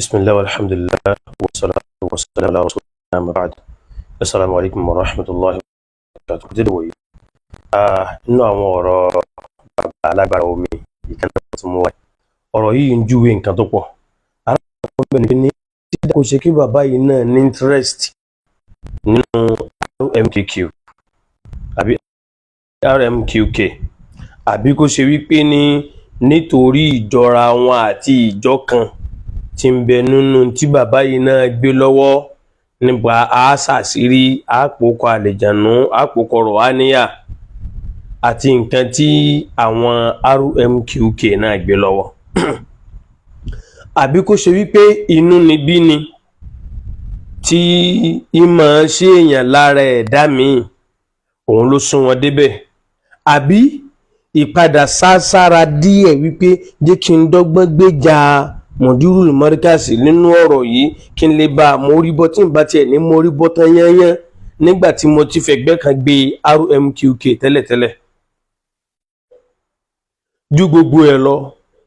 بسم الله والحمد لله والصلاة والسلام على رسول الله أما بعد السلام عليكم ورحمة الله وبركاته. Dídòwò yìí nínú àwọn ọ̀rọ̀ bàbá alágbára omi ìkànnì tó mú wáyé ọ̀rọ̀ yìí ń júwe nǹkan tó pọ̀. Alákọ̀ọ́kọ́ bẹ́ẹ̀ ni tí kò ṣe kí bàbá yìí náà ní interest nínú RMQQ àbí RMQK àbí kó ṣe wípé ní nítorí ìjọra wọn àti ìjọ kan tí ń bẹ nínú tí bàbá yìí náà gbé lọ́wọ́ nípa àṣàṣírí àpòkọ àlejànú àpòkọ rọ̀háníyà àti nǹkan tí àwọn RMQK náà gbé lọ́wọ́ àbí kó ṣe wípé inú níbí ni tí ìmọ̀ ṣe èèyàn lára ẹ̀dá míì òun ló sún wọn débẹ̀ àbí ìpadà sására díẹ̀ wípé jẹ́ kí n dọ́gbọ́n gbéjà mọ̀dúrú mọ́ríkàsì nínú ọ̀rọ̀ yìí kí n lè bá mórí bọ́ tí n bá tiẹ̀ ní mórí bọ́ tán yányán nígbà tí mo ti fẹ̀gbẹ́ kan gbé RMQK tẹ́lẹ̀tẹ́lẹ̀. Ju gbogbo ẹ̀ lọ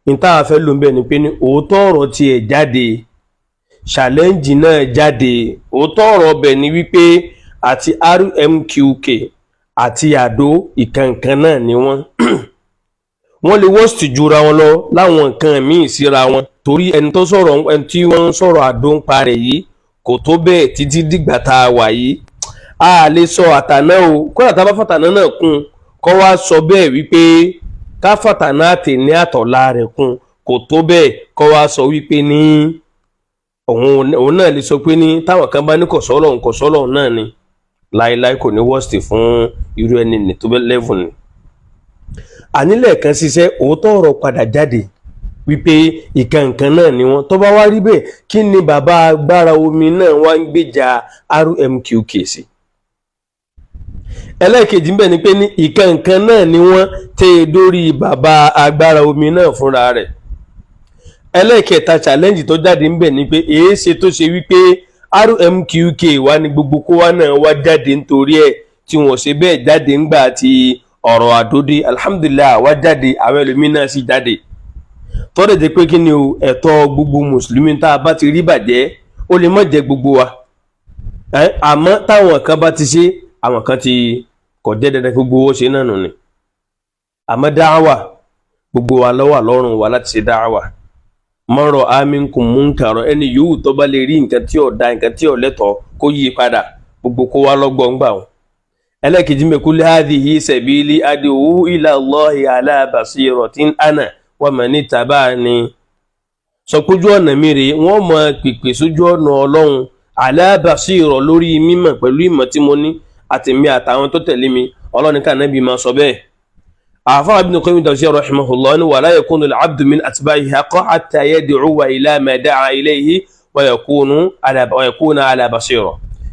ní tá a fẹ́ lò ń bẹ̀ ni pé ní òótọ́ ọ̀rọ̀ tiẹ̀ jáde challenge náà jáde òótọ́ ọ̀rọ̀ ọbẹ̀ ni wípé àti RMQK àti àdó ìkànkan náà ni wọ́n lè worst jura wọn lọ láwọn nǹkan míì síra wọn torí ẹni tó sọ̀rọ̀ ẹni tí wọ́n ń sọ̀rọ̀ àdó ń parẹ̀ yìí kò tó bẹ́ẹ̀ títí dìgbà tá a wà yìí a lè sọ àtàná o kódà tá a bá fàtàná náà kún kọ́ wá sọ bẹ́ẹ̀ wípé ká fàtàná àtẹ ní àtọ̀lá rẹ̀ kún kò tó bẹ́ẹ̀ kọ́ wá sọ wípé ní òun náà lè sọ pé ní táwọn kan bá ní kọ̀sọ́lọ̀ náà ni láíláí kò ní worst fún irú ẹni ní tó bẹ́ level ni. Ànílẹ̀ kan ṣiṣẹ́ òótọ́ ọ̀rọ̀ padà jáde wípé ìkànkan náà ni wọ́n tó bá wá rí bẹ́ẹ̀ kí ni bàbá agbára omi náà wá ń gbèjà RMQK sí. Ẹlẹ́ẹ̀kejì ń bẹ̀ ni pé ní ìkànkan náà ni wọ́n tẹ́ dórí bàbá agbára omi náà fúnra rẹ̀. Ẹlẹ́ẹ̀kẹta challenge tó jáde ń bẹ̀ ni pé èéṣe tó ṣe wípé RMQK wá ní gbogbo kó wá náà wá jáde nítorí ẹ̀ tí wọ́n ṣe bẹ́ẹ̀ jáde ńgbà tí ọ̀rọ̀ àdódé alhamdulillah wá jáde àwọn ẹlòmíín náà sì jáde tọ́lẹ̀ jẹ́ pé kí ni o ẹ̀tọ́ gbogbo mùsùlùmí tá a bá ti rí bàjẹ́ ó lè má jẹ́ gbogbo wa àmọ́ táwọn kan bá ti ṣe àwọn kan ti kọ̀ jẹ́ dandan gbogbo owó ṣe náà nù ni àmọ́ dáhàwà gbogbo wa ló wà lọ́rùn wa láti ṣe dáhàwà mọ́rọ̀ aminkum munkaro ẹni yòówù tó bá lè rí nǹkan tí ò da nǹkan tí ò lẹ́tọ̀ọ́ kó yí padà gbogbo kó wá lọ́gbọ̀n gbà wọn. Ẹlẹ́kejì mẹ́kú hadhihi sabili ad'u ila Allahi ala basiratin ana wa man ittaba'ani. Sọ pójú ọ̀nà mi rèé wọ́n mọ pèpè sójú ọ̀nà Ọlọ́run ala basira lórí mímọ̀ pẹ̀lú ìmọ̀ tí mo ní àtèmi àtàwọn tó tẹ̀lé mi Ọlọ́run ká Nábì máa sọ bẹ́ẹ̀. Àfáà Ibn Qayyim Jawziyya rahimahullah ni wala yakunu al-'abdu min atba'ihi haqqan hatta yad'uwa ila ma da'a ilayhi wa yakuna ala basira.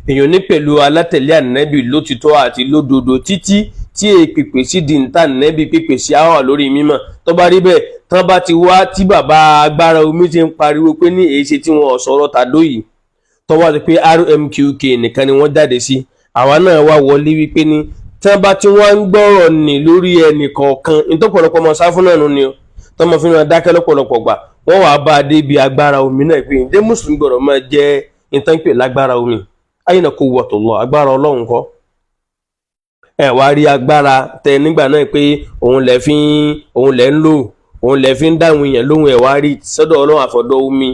Èèyàn ní pẹ̀lú alátẹ̀lé ànẹ́bì lótìtọ́ àti lódodo títí tí èpèpè sí di níta ànẹ́bì pèpè sí àwọn lórí mímọ̀ tó bá rí bẹ́ẹ̀ tán bá ti wá tí bàbá agbára omi ti ń pariwo pé ní èyí ṣe tí wọn sọ̀rọ̀ tàdó yìí tó wá sí pé RMQK nìkan ni wọ́n jáde sí àwa náà wá wọlé wípé ní tán bá tí wọ́n ń gbọ́rọ̀ ní lórí ẹnì kọ̀ọ̀kan nítòpọ̀lọpọ̀ ọmọ sáfún náà ni o tọmọ fi wọn dákẹ́ lọ́pọ̀lọpọ̀ gbà wọ́n wàá bá a dé ibi agbára omi náà pé ǹjẹ́ mùsùlùmí gbọ́dọ̀ máa jẹ́ ìtànpè lágbára omi ayna quwwatullah agbára Ọlọ́run kọ́ ẹ wá rí agbára tẹ nígbà náà pé òun lẹ ń lò òun lẹ fi ń dáhùn èèyàn lóhùn ẹ wá rí sọ́dọ̀ Ọlọ́run àfọ̀dọ̀ omi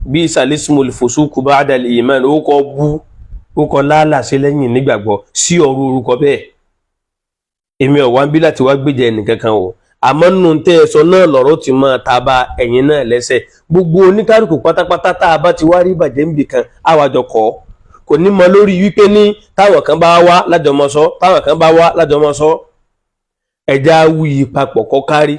bí salismul fusuku ba'da al-iman ó kọ bú ó kọ láàlàsí lẹ́yìn nígbàgbọ́ sí ọ̀rọ̀ orúkọ bẹ́ẹ̀ èmi ọ̀wá ń bí láti wá gbèjà ẹnìkankan o àmọ́ nínú tẹ́ ẹ sọ náà lọ́rọ̀ ti máa ta bá ẹ̀yìn náà lẹ́sẹ̀ gbogbo oníkálùkù pátápátá tá a bá ti wá rí bàjẹ́ níbì kan àwàjọ kọ́ kò ní mọ lórí wípé ní táwọn kan bá wá lájọmọsọ táwọn kan bá wá lájọmọsọ ẹja wuyì papọ̀ kọ́ kárí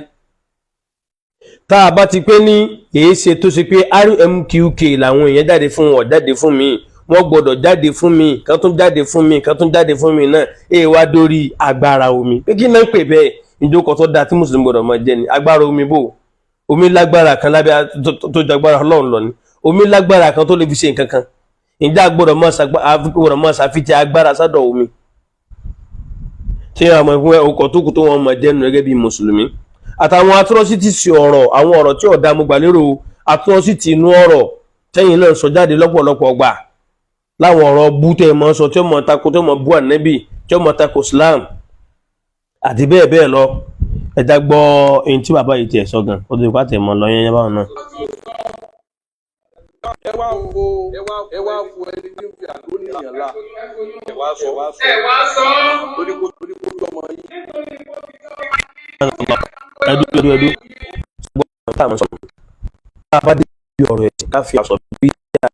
tá a bá ti pé ní èé ṣe tó ṣe pé RMQK làwọn èèyàn jáde fún wọn jáde fún mi wọ́n gbọ́dọ̀ jáde fún mi kan tún jáde fún mi kan tún jáde fún mi náà èè wá dórí agbára omi pé kí náà ń pè bẹ́ẹ̀ ìjókòó tó dáa tí mùsùlùmí gbọ́dọ̀ máa jẹ́ ni agbára omi bò omi lágbára kan lábẹ́ tó jagbára Ọlọ́run lọ ni omi lágbára kan tó lè fi ṣe nǹkan kan ìjà gbọ́dọ̀ máa ṣàfihàn agbára sádọ̀ omi tí àwọn ọmọ ìfún ọkọ̀ tó kù tó wọn máa jẹ́nu gẹ́gẹ́ bí mùsùlùmí àtàwọn atrocity sí ọ̀rọ̀ àwọn ọ̀rọ̀ tí ọ̀dà mo gbà lérò atrocity inú ọ̀rọ̀ tẹ́yìn náà sọ jáde lọ́pọ̀lọpọ̀ gbà láwọn ọ̀rọ̀ bú tẹ́ mọ́ sọ tí ó mọ̀ tako tí ó mọ̀ bú ànábì tí ó mọ̀ tako Islam àti bẹ́ẹ̀ bẹ́ẹ̀ lọ. Ẹja gbọ́ èyí tí bàbá yìí tiẹ̀ sọ gan ó ti pàtẹ́ mọ́ lọ yẹn báwọn náà. ẹ wá wo ẹni tí ń fi àdó níyàn la ẹ wá sọ torí kó lọ́mọ yìí. ẹdú gbọ́dọ̀ tá a mọ̀ sọ̀rọ̀ tá a bá dé bí ọ̀rọ̀ ẹ̀sìn ká fi àṣọ bí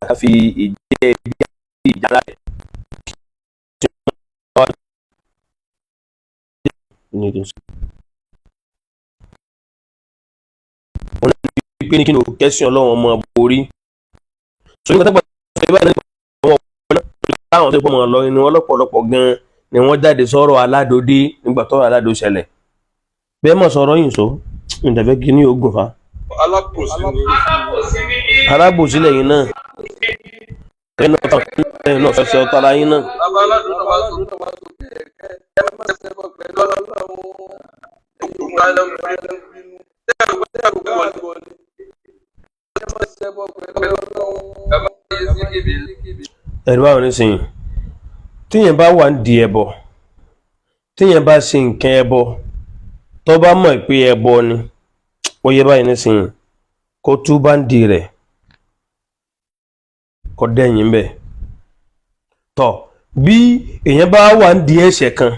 ká fi ìjẹ́ bí ìjà láyé. wọ́n ní pé ní kí ni o kẹ́sìn ọlọ́run ọmọ borí sórí nǹkan tó gbọ́dọ̀ sọ ìbáraẹni àwọn ọ̀pọ̀ náà táwọn tó gbọ́mọ̀ lọ inú ọlọ́pọ̀lọpọ̀ gan-an ni wọ́n jáde sọ̀rọ̀ aládòdé nígbà tọ́rọ̀ aládò ṣẹlẹ̀ bẹ́ẹ̀ mọ̀ sọ̀rọ̀ yìí sọ ìdàbẹ́ kí ní ogun fa alábòsí lẹ́yìn náà kẹ́nà ọ̀tọ̀ náà fẹ́fẹ́ ọ̀tọ̀ ara yín náà. ẹ̀rù báwọn nísìnyí tíyẹn bá wà ń di ẹbọ tíyẹn bá ṣe nǹkan ẹbọ tó bá mọ̀ pé ẹbọ ni ó yẹ báyìí nísìnyí kó tú bá ń di rẹ̀ kó dẹ́yìn bẹ́ẹ̀ tọ̀ bí èèyàn bá wà ń di ẹ̀ṣẹ̀ kan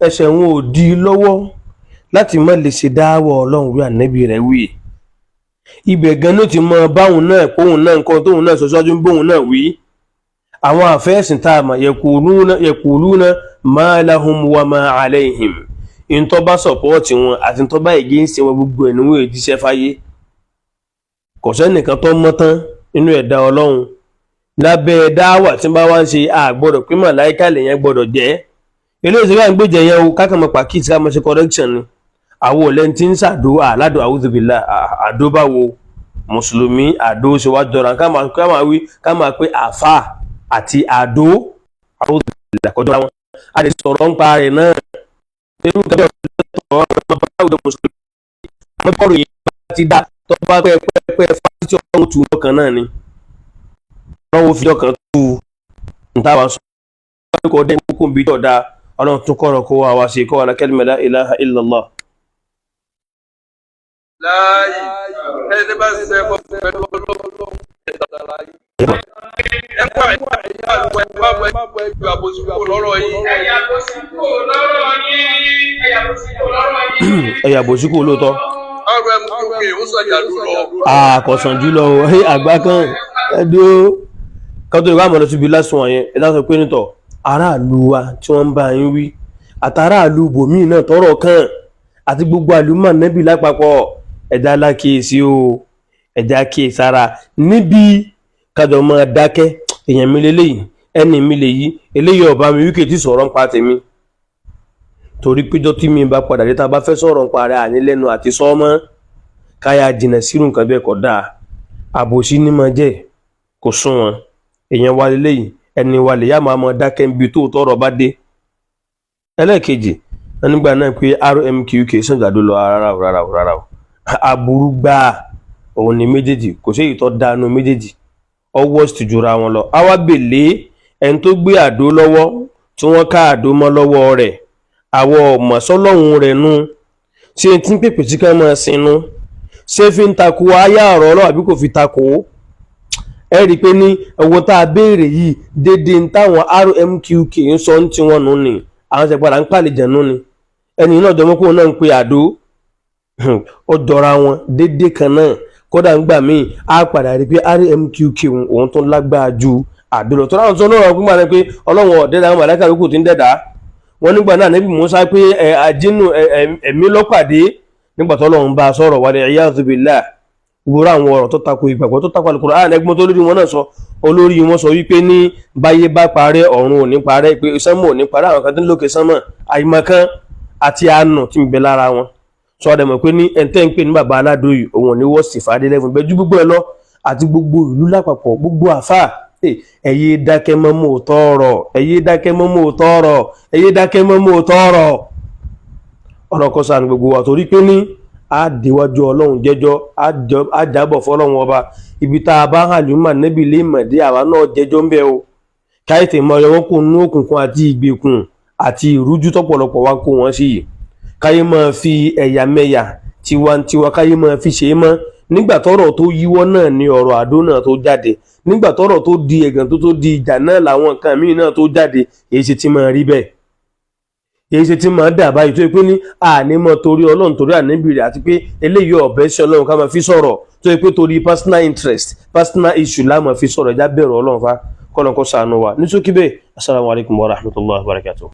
ẹ̀ṣẹ̀ wọn ò di lọ́wọ́ láti má lè ṣe dáwọ́ ọlọ́run wí ànábì rẹ̀ wí ibẹ̀ gan ló ti mọ báwọn náà póun náà nǹkan tóun náà sọ síwájú ń bóun náà wí àwọn àfẹ́sìn tá a mọ̀ yaquluna ma lahum wa ma alayhim ìntọ́ bá sọ̀pọ̀ọ̀tì wọn àti ìntọ́ bá ìgé ń ṣe wọn gbogbo ẹ̀ níwọ̀n ìjíṣẹ́ fáyé kò sẹ́nìkan tó mọ́ tán nínú ẹ̀dá ọlọ́run lábẹ́ dáwà tí bá wá ń ṣe àgbọ̀dọ̀ pé màláíkà lèyẹn gbọ́dọ̀ jẹ́ eléyìí tí wọ́n ń gbèjẹ yẹn o kákàmọ́ pàkíyèsí ká mọ́ ṣe correction ni àwọn olè tí ń ṣàdó àládò a'udhu billah àdó báwo mùsùlùmí àdó ṣe wá jọra ká máa pé àfà àti àdó a'udhu billah kọjọ́ wọn a lè sọ̀rọ̀ ń pa rẹ̀ náà irú kẹfẹ́ ọ̀rọ̀ báwo mùsùlùmí wọ́n bọ̀rọ̀ yìí bá ti dá tó bá pẹ́ fásitì ọ̀hún tù ọkàn náà ni wọ́n wo fi ọkàn tù ntàwọn sọ wọ́n kọ́ dẹ́ kókó bí tọ̀ da ọlọ́run tún kọ́ ọ̀rọ̀ kó wa wá sí kọ́ wa kalimatu la ilaha illallah. láàyè ẹni bá ṣe ẹbọ pẹ̀lú ọlọ́run ẹ̀dá láàyè. ẹ̀kọ́ ẹ̀jú àbòsí kúrò lọ́rọ̀ yìí. ẹ̀yà àbòsí kúrò lóòótọ́. ọ̀rọ̀ ẹ̀ mú kí ó sọ̀jà lọ. àkọsàn jùlọ àgbà kan ẹ̀dọ́ kọ́tọ́ ìwà àmọ́ lọ síbi lásán wọ̀nyẹn ẹ̀dá sọ pé nítọ̀ aráàlú wa tí wọ́n ń bá yín wí àtàráàlú bòmíì náà tọ́rọ̀ kàn àti gbogbo àlùmọ̀ nẹ́bì lápapọ̀ ẹ̀dá alákìísí o ẹ̀dá kíyèsára níbi kájọ máa dákẹ́ èèyàn mi lélẹ́yìí ẹni mi lè yí eléyìí ọba mi wíkè tí sọ̀rọ̀ ń pa tèmi torí péjọ tí mi bá padà dé tá a bá fẹ́ sọ̀rọ̀ ń pa rẹ̀ àní lẹ́nu àti sọ́mọ́ káyà jìnà sírù nǹkan bẹ́ẹ̀ kọ́ dáa àbòsí ní máa jẹ́ kò sún wọn èèyàn wa lélẹ́yìí ẹni wa lè yá máa dákẹ́ níbi tó tọrọ bá dé. ẹlẹ́ẹ̀kejì nígbà náà pé RMQK Sàngàdó lọ rárá o aburú gbáà òun ni méjèèjì kò sí èyí tó dánú méjèèjì ọwọ́ sì jura wọn lọ àwa bèlè ẹni tó gbé àdó lọ́wọ́ tí wọ́n ká àdó mọ́ lọ́wọ́ rẹ̀ àwọ̀ ọ̀mọ̀ sọ́lọ́hún rẹ̀ nú ṣé tí ń pèpè sí ká máa sinú ṣé fi ń takò ayá ọ̀rọ̀ ọlọ́ àbí kò fi takò ẹ rí i pé ní owó tá a béèrè yìí déédéé ń táwọn RMQK ń sọ ń tiwọn nù ni àwọn ṣe padà ń pàlejò nù ni ẹni náà jọmọ́ pé òun náà ń pe àdó ó jọra wọn déédéé kan náà kódà ń gbà míì á padà rí i pé RMQK òun tó lágbára ju àdó lọ tó láwọn tó lọ́rọ̀ pín máa ní pé ọlọ́run ọ̀dẹ́dà àwọn màláíkà lókù tí ń dẹ̀dá wọn nígbà náà Nábì Mùsá pé àjínú ẹ̀mí lọ́pàdé nígbà tó lọ́run bá a sọ̀rọ̀ wal iyadhu billah gbogbo àwọn ọ̀rọ̀ tó tako ìgbàgbọ́ tó tako Al-Qur'an ẹgbọ́n tó lórí wọn náà sọ olórí wọn sọ wípé ní báyé bá parẹ́ ọ̀run ò ní parẹ́ pé sánmọ̀ ò ní parẹ́ àwọn kan tó ń lókè sánmọ̀ àìmọ̀kan àti àánú tí ń bẹ lára wọn sọ ọdẹ mọ̀ pé ní ẹ̀ńtẹ́ ń pè ní bàbá aládò yìí òun ò ní wọ́ sí fàdé lẹ́fún bẹ́ẹ̀ ju gbogbo ẹ lọ àti gbogbo ìlú lápapọ̀ gbogbo àfà ẹ̀yẹ dákẹ́ mọ́ mọ́ tọ́rọ̀ ẹ̀yẹ dákẹ́ mọ́ mọ́ tọ́rọ̀ ẹ̀yẹ dákẹ́ mọ́ mọ́ tọ́rọ̀ ọ̀rọ̀ kọsà ní gbogbo wa torí pé ní á déwájú ọlọ́run jẹ́jọ́ á jábọ̀ fọlọ́run ọba ibi tá a bá hàn lùmọ̀ níbi ilé ìmọ̀dé àwa náà jẹ́jọ́ ń bẹ o káyọ̀tì mọ ọyọ wọn kò nú òkùnkùn àti ìgbèkùn àti ìrújú tọ́pọ̀lọpọ̀ wa kó wọn sí yìí káyé máa fi ẹ̀yàmẹ̀yà tiwantiwa káyé máa fi ṣe é mọ́ nígbà tọ́rọ̀ tó yíwọ́ náà ni ọ̀rọ̀ àdó náà tó jáde nígbà tọ́rọ̀ tó di ẹ̀gàn tó di ìjà náà làwọn nǹkan míì náà tó jáde èyí ṣe ti máa rí bẹ́ẹ̀ èyí ṣe ti máa dà báyìí tó yẹ pé ní àní mọ torí ọlọ́run torí àníbì rẹ̀ àti pé eléyìí ọ̀bẹ sí ọlọ́run ká máa fi sọ̀rọ̀ tó yẹ pé torí personal interest personal issue lá máa fi sọ̀rọ̀ ẹja bẹ̀rù ọlọ́run fa kọ́nà kó ṣàánú wa ní ṣókí bẹ́ẹ̀ assalamu alaikum wa rahmatullahi wa barakatuh.